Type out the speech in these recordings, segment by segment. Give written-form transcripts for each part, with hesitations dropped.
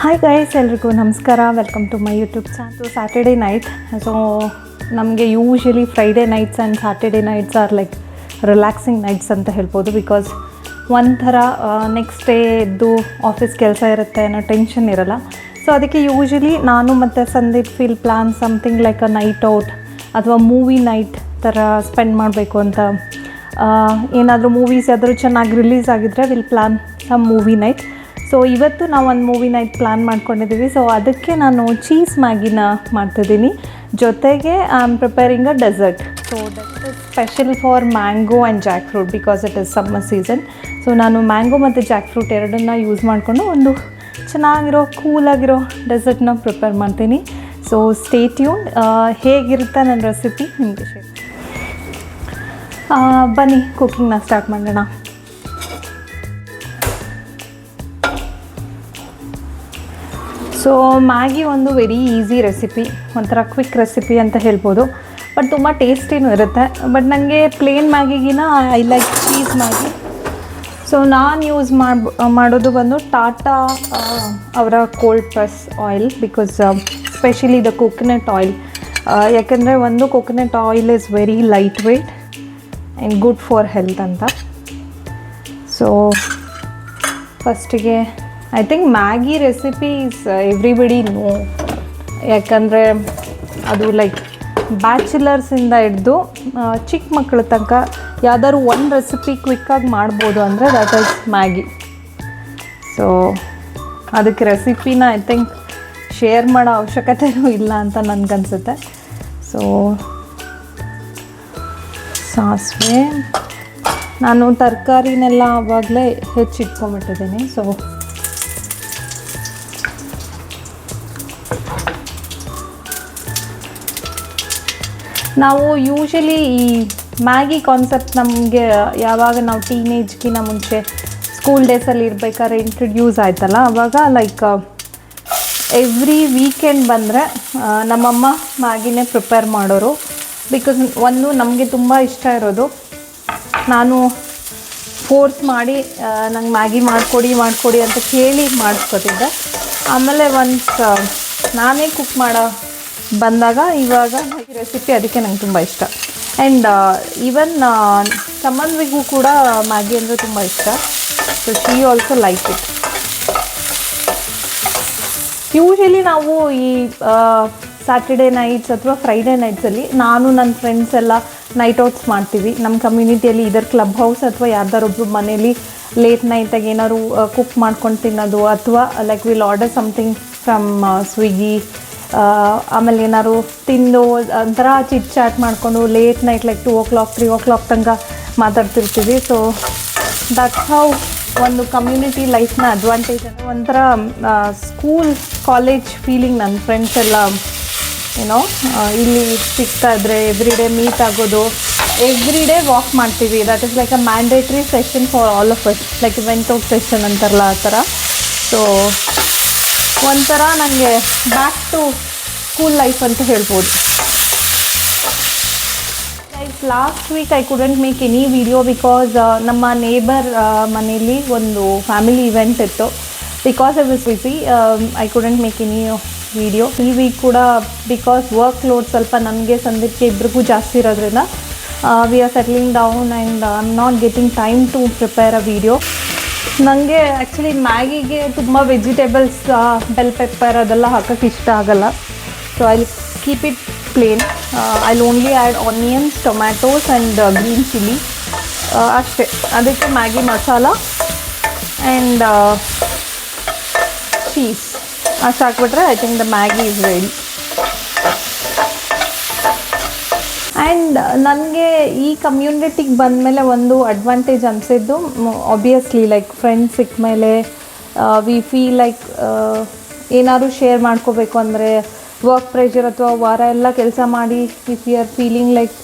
Hi guys, ಎಲ್ರಿಗೂ ನಮಸ್ಕಾರ. Welcome to my YouTube channel. Saturday night, so ನಮಗೆ usually Friday nights and Saturday nights are like relaxing nights ಅಂತ ಹೇಳ್ಬೋದು. Because ಒಂಥರ next day ಎದ್ದು office ಕೆಲಸ ಇರುತ್ತೆ ಅನ್ನೋ ಟೆನ್ಷನ್ ಇರೋಲ್ಲ. ಸೊ ಅದಕ್ಕೆ ಯೂಶ್ವಲಿ ನಾನು ಮತ್ತು Sandeep will plan something like a night out ಅಥವಾ ಮೂವಿ ನೈಟ್ ಥರ ಸ್ಪೆಂಡ್ ಮಾಡಬೇಕು ಅಂತ. ಏನಾದರೂ ಮೂವೀಸ್ ಯಾವ್ದಾದ್ರು ಚೆನ್ನಾಗಿ ರಿಲೀಸ್ ಆಗಿದ್ದರೆ will plan some movie night. So ಇವತ್ತು ನಾವು ಒಂದು ಮೂವಿ ನೈಟ್ ಪ್ಲ್ಯಾನ್ ಮಾಡ್ಕೊಂಡಿದ್ದೀವಿ. ಸೊ ಅದಕ್ಕೆ ನಾನು ಚೀಸ್ ಮ್ಯಾಗಿನ ಮಾಡ್ತಿದ್ದೀನಿ. ಜೊತೆಗೆ I am preparing a dessert. So that is special for mango and jackfruit because it is summer season. So ನಾನು ಮ್ಯಾಂಗೋ ಮತ್ತು ಜಾಕ್ ಫ್ರೂಟ್ ಎರಡನ್ನ ಯೂಸ್ ಮಾಡಿಕೊಂಡು ಒಂದು ಚೆನ್ನಾಗಿರೋ ಕೂಲಾಗಿರೋ ಡೆಸರ್ಟ್ನ ಪ್ರಿಪೇರ್ ಮಾಡ್ತೀನಿ. So stay tune. ಹೇಗಿರುತ್ತೆ ನನ್ನ ರೆಸಿಪಿ ನಿಮಗೆ ಶೇರ್. ಬನ್ನಿ ಕುಕ್ಕಿಂಗ್ನ ಸ್ಟಾರ್ಟ್ ಮಾಡೋಣ. ಸೊ ಮ್ಯಾಗಿ ಒಂದು ವೆರಿ ಈಸಿ ರೆಸಿಪಿ, ಒಂಥರ ಕ್ವಿಕ್ ರೆಸಿಪಿ ಅಂತ ಹೇಳ್ಬೋದು. ಬಟ್ ತುಂಬ ಟೇಸ್ಟಿನೂ ಇರುತ್ತೆ. ಬಟ್ ನನಗೆ ಪ್ಲೇನ್ ಮ್ಯಾಗಿಗಿನ I like cheese Maggi. So ನಾನು ಯೂಸ್ ಮಾಡೋದು ಬಂದು ಟಾಟಾ ಅವರ cold press oil because specially the coconut oil. ಯಾಕೆಂದರೆ ಒಂದು coconut oil is very light weight and good for health ಅಂತ. ಸೊ ಫಸ್ಟಿಗೆ I think Maggi recipes everybody know. ಯಾಕಂದರೆ ಅದು ಲೈಕ್ ಬ್ಯಾಚುಲರ್ಸಿಂದ ಹಿಡ್ದು ಚಿಕ್ಕ ಮಕ್ಕಳ ತನಕ ಯಾವ್ದಾದ್ರು ಒಂದು ರೆಸಿಪಿ ಕ್ವಿಕ್ಕಾಗಿ ಮಾಡ್ಬೋದು ಅಂದರೆ ದಟ್ ಈಸ್ ಮ್ಯಾಗಿ. ಸೊ ಅದಕ್ಕೆ ರೆಸಿಪಿನ ಐ ಥಿಂಕ್ ಶೇರ್ ಮಾಡೋ ಅವಶ್ಯಕತೆಯೂ ಇಲ್ಲ ಅಂತ ನನಗನ್ಸುತ್ತೆ. ಸೊ ಸಾಸಿವೆ ನಾನು ತರಕಾರಿನೆಲ್ಲ ಆವಾಗಲೇ ಹೆಚ್ಚಿಟ್ಕೊಂಬಿಟ್ಟಿದ್ದೀನಿ. ಸೊ ನಾವು ಯೂಶಲಿ ಈ ಮ್ಯಾಗಿ ಕಾನ್ಸೆಪ್ಟ್ ನಮಗೆ ಯಾವಾಗ ನಾವು ಟೀನೇಜ್ಗಿಂತ ಮುಂಚೆ ಸ್ಕೂಲ್ ಡೇಸಲ್ಲಿ ಇರಬೇಕಾದ್ರೆ ಇಂಟ್ರಡ್ಯೂಸ್ ಆಯ್ತಲ್ಲ, ಆವಾಗ ಲೈಕ್ ಎವ್ರಿ ವೀಕೆಂಡ್ ಬಂದರೆ ನಮ್ಮಮ್ಮ ಮ್ಯಾಗಿನೇ ಪ್ರಿಪೇರ್ ಮಾಡೋರು. ಬಿಕಾಸ್ ಒಂದು ನಮಗೆ ತುಂಬ ಇಷ್ಟ ಇರೋದು. ನಾನು ಫೋರ್ಸ್ ಮಾಡಿ ನಂಗೆ ಮ್ಯಾಗಿ ಮಾಡಿಕೊಡಿ ಅಂತ ಕೇಳಿ ಮಾಡಿಸ್ಕೊತಿದ್ದೆ. ಆಮೇಲೆ ಒನ್ಸ್ ನಾನೇ ಕುಕ್ ಮಾಡೋ ಬಂದಾಗ ಇವಾಗ ಈ ರೆಸಿಪಿ ಅದಕ್ಕೆ ನಂಗೆ ತುಂಬ ಇಷ್ಟ. ಆ್ಯಂಡ್ ಈವನ್ ಸಂಬಂಧಿಗೂ ಕೂಡ ಮ್ಯಾಗಿ ಅಂದರೆ ತುಂಬ ಇಷ್ಟ. So she also like it. Usually ನಾವು ಈ ಸ್ಯಾಟರ್ಡೇ ನೈಟ್ಸ್ ಅಥವಾ ಫ್ರೈಡೇ ನೈಟ್ಸಲ್ಲಿ ನಾನು ನನ್ನ ಫ್ರೆಂಡ್ಸ್ ಎಲ್ಲ ನೈಟ್ ಔಟ್ಸ್ ಮಾಡ್ತೀವಿ. ನಮ್ಮ ಕಮ್ಯುನಿಟಿಯಲ್ಲಿ ಇದರ ಕ್ಲಬ್ ಹೌಸ್ ಅಥವಾ ಯಾರ್ದಾರೊಬ್ಬರು ಮನೇಲಿ ಲೇಟ್ ನೈಟಾಗಿ ಏನಾದ್ರು ಕುಕ್ ಮಾಡ್ಕೊಂಡು ತಿನ್ನೋದು, ಅಥವಾ like will order something from Swiggy. ಆಮೇಲೆ ಏನಾದ್ರು ತಿಂದು ಒಂಥರ ಚಿಟ್ ಚಾಟ್ ಮಾಡಿಕೊಂಡು late night like 2 o'clock 3 o'clock ತನಕ ಮಾತಾಡ್ತಿರ್ತೀವಿ. ಸೊ ದಟ್ಸ್ ಹೌ ಒಂದು ಕಮ್ಯುನಿಟಿ ಲೈಫ್ನ ಅಡ್ವಾಂಟೇಜ್. ಒಂಥರ ಸ್ಕೂಲ್ ಕಾಲೇಜ್ ಫೀಲಿಂಗ್. ನನ್ನ ಫ್ರೆಂಡ್ಸ್ ಎಲ್ಲ ಏನೋ ಇಲ್ಲಿ ಸಿಗ್ತಾ ಇದ್ರೆ ಎವ್ರಿ ಡೇ ಮೀಟ್ ಆಗೋದು, ಎವ್ರಿ ಡೇ ವಾಕ್ ಮಾಡ್ತೀವಿ. That is like a mandatory session for all of us, like went out session ಅಂತಾರಲ್ಲ ಆ ಥರ. ಸೊ ಒಂಥರ ನನಗೆ ಬ್ಯಾಕ್ ಟು ಸ್ಕೂಲ್ ಲೈಫ್ ಅಂತ ಹೇಳ್ಬೋದು. Like last week I couldn't make any video because ನಮ್ಮ neighbour ಮನೇಲಿ ಒಂದು ಫ್ಯಾಮಿಲಿ ಇವೆಂಟ್ ಇತ್ತು. Because I was busy I couldn't make any video. ಈ ವೀಕ್ ಕೂಡ ಬಿಕಾಸ್ ವರ್ಕ್ ಲೋಡ್ ಸ್ವಲ್ಪ ನನಗೆ ಸಂದೀಪ್ಗೆ ಇಬ್ರಿಗೂ ಜಾಸ್ತಿ ಇರೋದ್ರಿಂದ we are settling down and I am not getting time to prepare a video. ನನಗೆ ಆ್ಯಕ್ಚುಲಿ ಮ್ಯಾಗಿಗೆ ತುಂಬ ವೆಜಿಟೇಬಲ್ಸ್, ಬೆಲ್ ಪೆಪ್ಪರ್ ಅದೆಲ್ಲ ಹಾಕೋಕ್ಕೆ ಇಷ್ಟ ಆಗೋಲ್ಲ. So I keep it plane. I only add onions, tomatoes and green chilli ಅಷ್ಟೇ. ಅದಕ್ಕೆ Maggi masala and cheese ಅಷ್ಟು ಹಾಕ್ಬಿಟ್ರೆ I think the Maggi is ready. And ನನಗೆ ಈ ಕಮ್ಯುನಿಟಿಗೆ ಬಂದಮೇಲೆ ಒಂದು ಅಡ್ವಾಂಟೇಜ್ ಅನಿಸಿದ್ದು, ಆಬ್ವಿಯಸ್ಲಿ ಲೈಕ್ ಫ್ರೆಂಡ್ಸ್ ಸಿಕ್ಕ ಮೇಲೆ ವಿ ಫೀಲ್ ಲೈಕ್ ಏನಾದ್ರು ಶೇರ್ ಮಾಡ್ಕೋಬೇಕು ಅಂದರೆ ವರ್ಕ್ ಪ್ರೆಷರ್ ಅಥವಾ ವಾರ ಎಲ್ಲ ಕೆಲಸ ಮಾಡಿ if you are feeling like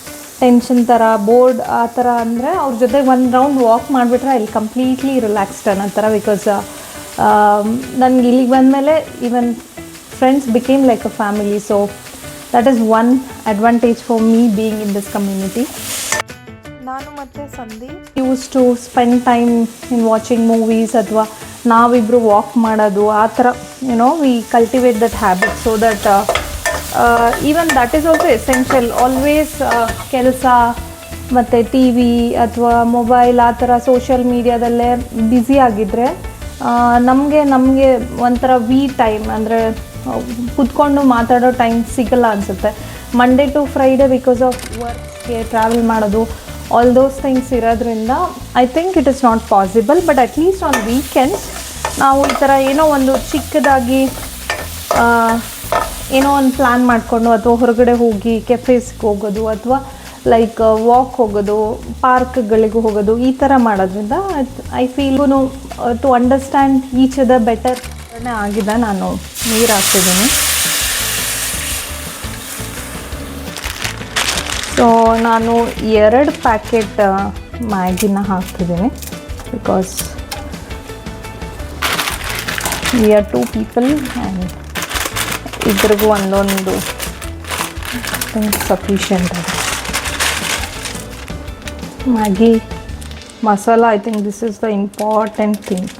tension ಥರ, ಬೋರ್ಡ್ ಆ ಥರ ಅಂದರೆ ಅವ್ರ ಜೊತೆ ಒಂದು ರೌಂಡ್ ವಾಕ್ ಮಾಡಿಬಿಟ್ರೆ ಅಲ್ಲಿ ಕಂಪ್ಲೀಟ್ಲಿ ರಿಲ್ಯಾಕ್ಸ್ಡ್ ಅನ್ನೋ ಥರ. ಬಿಕಾಸ್ ನನಗೆ ಇಲ್ಲಿಗೆ ಬಂದಮೇಲೆ even friends became like a family. So that is one advantage for me being in this community. ನಾನು ಮತ್ತು Sandeep used to spend time in watching movies ಅಥವಾ ನಾವಿಬ್ಬರು ವಾಕ್ ಮಾಡೋದು ಆ ಥರ we cultivate that habit so that even that is also essential. Always ಕೆಲಸ ಮತ್ತು T V ಅಥವಾ ಮೊಬೈಲ್ ಆ ಥರ ಸೋಷಿಯಲ್ ಮೀಡ್ಯಾದಲ್ಲೇ ಬ್ಯುಸಿ ಆಗಿದ್ದರೆ ನಮಗೆ ಒಂಥರ ಟೈಮ್ ಅಂದರೆ ಕೂತ್ಕೊಂಡು ಮಾತಾಡೋ ಟೈಮ್ ಸಿಗಲ್ಲ ಅನಿಸುತ್ತೆ. Monday to Friday because of ವರ್ಕ್ಗೆ ಟ್ರಾವೆಲ್ ಮಾಡೋದು ಆಲ್ ದೋಸ್ ಥಿಂಗ್ಸ್ ಇರೋದ್ರಿಂದ I think it is not possible. But at least on weekends ನಾವು ಈ ಥರ ಏನೋ ಒಂದು ಚಿಕ್ಕದಾಗಿ ಏನೋ ಒಂದು ಪ್ಲ್ಯಾನ್ ಮಾಡಿಕೊಂಡು ಅಥವಾ ಹೊರಗಡೆ ಹೋಗಿ ಕೆಫೇಸ್ಗೆ ಹೋಗೋದು ಅಥವಾ ಲೈಕ್ ವಾಕ್ ಹೋಗೋದು, ಪಾರ್ಕ್ಗಳಿಗೆ ಹೋಗೋದು, ಈ ಥರ ಮಾಡೋದ್ರಿಂದ I feel to understand each ಅದ ಬೆಟರ್ ಆಗಿದೆ. ನಾನು ನೀರು ಹಾಕ್ತಿದ್ದೀನಿ. ಸೊ ನಾನು 2 ಪ್ಯಾಕೆಟ್ ಮ್ಯಾಗಿನ ಹಾಕ್ತಿದ್ದೀನಿ because we are 2 people and ಇಬ್ಬರಿಗೂ ಒಂದೊಂದು ಸಫಿಷಿಯಂಟ್ ಇದೆ. Maggi masala I think this is the important thing.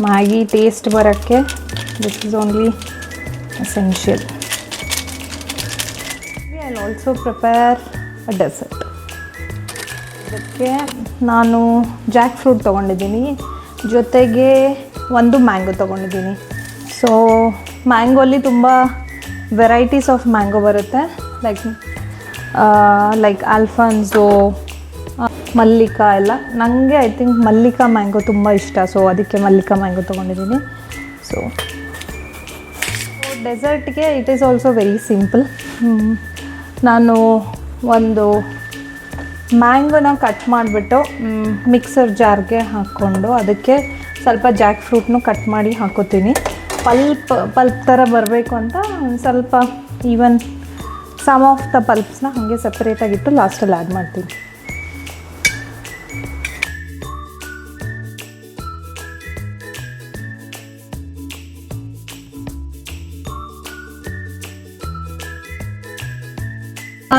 Maggi taste ಬರೋಕ್ಕೆ this is only essential. I will also prepare a dessert. ಅದಕ್ಕೆ ನಾನು ಜಾಕ್ ಫ್ರೂಟ್ ತೊಗೊಂಡಿದ್ದೀನಿ, ಜೊತೆಗೆ ಒಂದು ಮ್ಯಾಂಗೋ ತೊಗೊಂಡಿದ್ದೀನಿ. ಸೊ ಮ್ಯಾಂಗೋಲಿ ತುಂಬ ವೆರೈಟೀಸ್ ಆಫ್ ಮ್ಯಾಂಗೋ ಬರುತ್ತೆ, ಲೈಕ್ ಆಲ್ಫಾನ್ಸೋ, ಮಲ್ಲಿಕಾ ಎಲ್ಲ. ನನಗೆ ಐ ಥಿಂಕ್ ಮಲ್ಲಿಕಾ ಮ್ಯಾಂಗೋ ತುಂಬ ಇಷ್ಟ, ಸೊ ಅದಕ್ಕೆ ಮಲ್ಲಿಕಾ ಮ್ಯಾಂಗೋ ತೊಗೊಂಡಿದ್ದೀನಿ. ಸೊ ಡೆಸರ್ಟ್ಗೆ it is also very simple. ನಾನು ಒಂದು ಮ್ಯಾಂಗೋನ ಕಟ್ ಮಾಡಿಬಿಟ್ಟು ಮಿಕ್ಸರ್ ಜಾರ್ಗೆ ಹಾಕ್ಕೊಂಡು ಅದಕ್ಕೆ ಸ್ವಲ್ಪ ಜಾಕ್ ಫ್ರೂಟ್ನು ಕಟ್ ಮಾಡಿ ಹಾಕೋತೀನಿ. ಪಲ್ಪ್ ಥರ ಬರಬೇಕು ಅಂತ ಒಂದು ಸ್ವಲ್ಪ ಈವನ್ ಸಮ್ ಆಫ್ ದ ಪಲ್ಪ್ಸ್ನ ಹಾಗೆ ಸಪ್ರೇಟಾಗಿಟ್ಟು ಲಾಸ್ಟಲ್ಲಿ ಆ್ಯಡ್ ಮಾಡ್ತೀನಿ.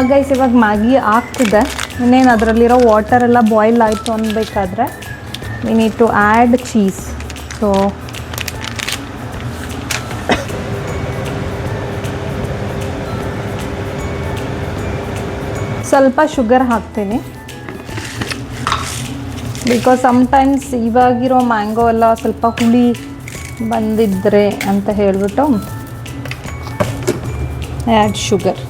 ಗೈಸ್ ಇವಾಗ ಮ್ಯಾಗಿ ಆಗ್ತಿದೆ. ಇನ್ನೇನು ಅದರಲ್ಲಿರೋ ವಾಟರೆಲ್ಲ ಬಾಯ್ಲ್ ಆಯಿತು ಅನ್ಬೇಕಾದ್ರೆ we need to add cheese. So ಸ್ವಲ್ಪ ಶುಗರ್ ಹಾಕ್ತೀನಿ ಬಿಕಾಸ್ ಸಮ್ಟೈಮ್ಸ್ ಇವಾಗಿರೋ ಮ್ಯಾಂಗೋ ಎಲ್ಲ ಸ್ವಲ್ಪ ಹುಳಿ ಬಂದಿದ್ದರೆ ಅಂತ ಹೇಳಿಬಿಟ್ಟು ಆ್ಯಡ್ ಶುಗರ್.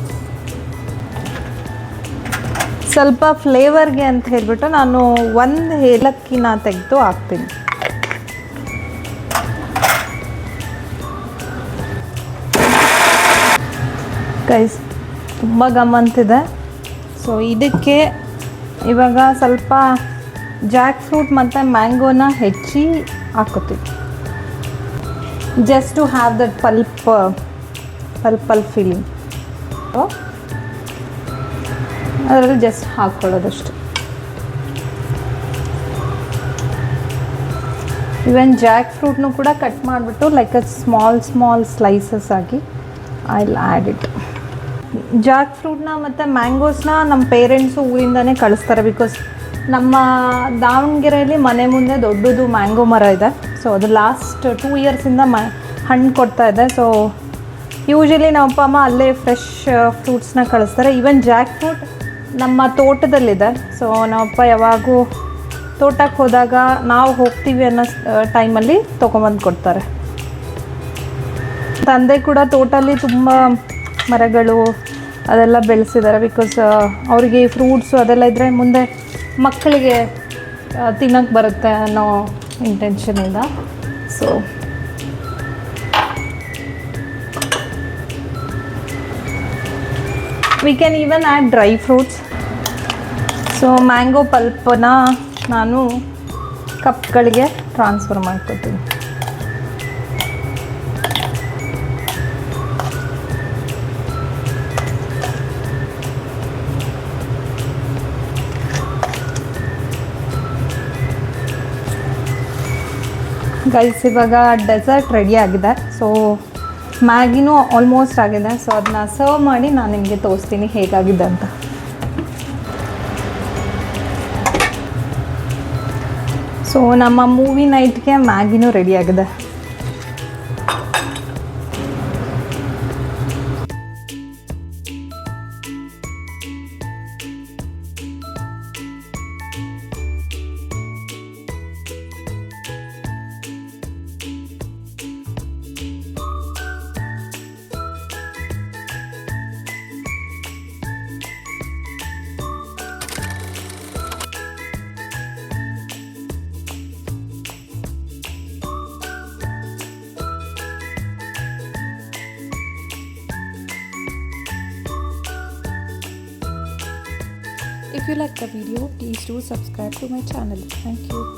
ಸ್ವಲ್ಪ ಫ್ಲೇವರ್ಗೆ ಅಂತ ಹೇಳಿಬಿಟ್ಟು ನಾನು 1 ಏಲಕ್ಕಿನ ತೆಗೆದು ಹಾಕ್ತೀನಿ. ಗೈಸ್ ತುಂಬ ಗಮ್ಮಂತಿದೆ. ಸೊ ಇದಕ್ಕೆ ಇವಾಗ ಸ್ವಲ್ಪ ಜಾಕ್ ಫ್ರೂಟ್ ಮತ್ತು ಮ್ಯಾಂಗೋನ ಹೆಚ್ಚಿ ಹಾಕೋತೀವಿ, just to have that pulp feeling. ಅದರಲ್ಲಿ ಜಸ್ಟ್ ಹಾಕ್ಕೊಳ್ಳೋದಷ್ಟು. ಇವನ್ ಜಾಕ್ ಫ್ರೂಟ್ನು ಕೂಡ ಕಟ್ ಮಾಡಿಬಿಟ್ಟು ಲೈಕ್ ಅ ಸ್ಮಾಲ್ ಸ್ಲೈಸಸ್ ಆಗಿ I will add it. Jack ಫ್ರೂಟ್ನ ಮತ್ತು ಮ್ಯಾಂಗೋಸ್ನ ನಮ್ಮ ಪೇರೆಂಟ್ಸು ಊರಿಂದನೇ ಕಳಿಸ್ತಾರೆ ಬಿಕಾಸ್ ನಮ್ಮ ದಾವಣಗೆರೆಯಲ್ಲಿ ಮನೆ ಮುಂದೆ ದೊಡ್ಡದು ಮ್ಯಾಂಗೋ ಮರ ಇದೆ. ಸೊ ಅದು ಲಾಸ್ಟ್ 2 ಇಯರ್ಸಿಂದ ಹಣ್ಣು ಕೊಡ್ತಾ ಇದೆ. ಸೊ ಯೂಶಲಿ ನಮ್ಮ ಅಪ್ಪ ಅಮ್ಮ ಅಲ್ಲೇ ಫ್ರೆಶ್ ಫ್ರೂಟ್ಸ್ನ ಕಳಿಸ್ತಾರೆ. ಈವನ್ ಜಾಕ್ ಫ್ರೂಟ್ ನಮ್ಮ ತೋಟದಲ್ಲಿದೆ. ಸೊ ನಮ್ಮಪ್ಪ ಯಾವಾಗೂ ತೋಟಕ್ಕೆ ಹೋದಾಗ ನಾವು ಹೋಗ್ತೀವಿ ಅನ್ನೋ ಟೈಮಲ್ಲಿ ತೊಗೊಂಬಂದು ಕೊಡ್ತಾರೆ. ತಂದೆ ಕೂಡ ತೋಟಲ್ಲಿ ತುಂಬ ಮರಗಳು ಅದೆಲ್ಲ ಬೆಳೆಸಿದ್ದಾರೆ ಬಿಕಾಸ್ ಅವರಿಗೆ ಫ್ರೂಟ್ಸು ಅದೆಲ್ಲ ಇದ್ದರೆ ಮುಂದೆ ಮಕ್ಕಳಿಗೆ ತಿನ್ನೋಕ್ಕೆ ಬರುತ್ತೆ ಅನ್ನೋ ಇಂಟೆನ್ಷನಿಂದ. So we can even add dry fruits. So mango ಪಲ್ಪನ್ನ ನಾನು ಕಪ್ಗಳಿಗೆ ಟ್ರಾನ್ಸ್ಫರ್ ಮಾಡ್ಕೊತೀನಿ. ಗೈಸ್ ಇವಾಗ ಡೆಸರ್ಟ್ ರೆಡಿ ಆಗಿದೆ. ಸೊ ಮ್ಯಾಗಿನೂ ಆಲ್ಮೋಸ್ಟ್ ಆಗಿದೆ. ಸೊ ಅದನ್ನ ಸರ್ವ್ ಮಾಡಿ ನಾನು ನಿಮಗೆ ತೋರಿಸ್ತೀನಿ ಹೇಗಾಗಿದೆ ಅಂತ. ಸೊ ನಮ್ಮ ಮೂವಿ ನೈಟ್ಗೆ ಮ್ಯಾಗಿನೂ ರೆಡಿ ಆಗಿದೆ. If you like the video, please do subscribe to my channel. Thank you.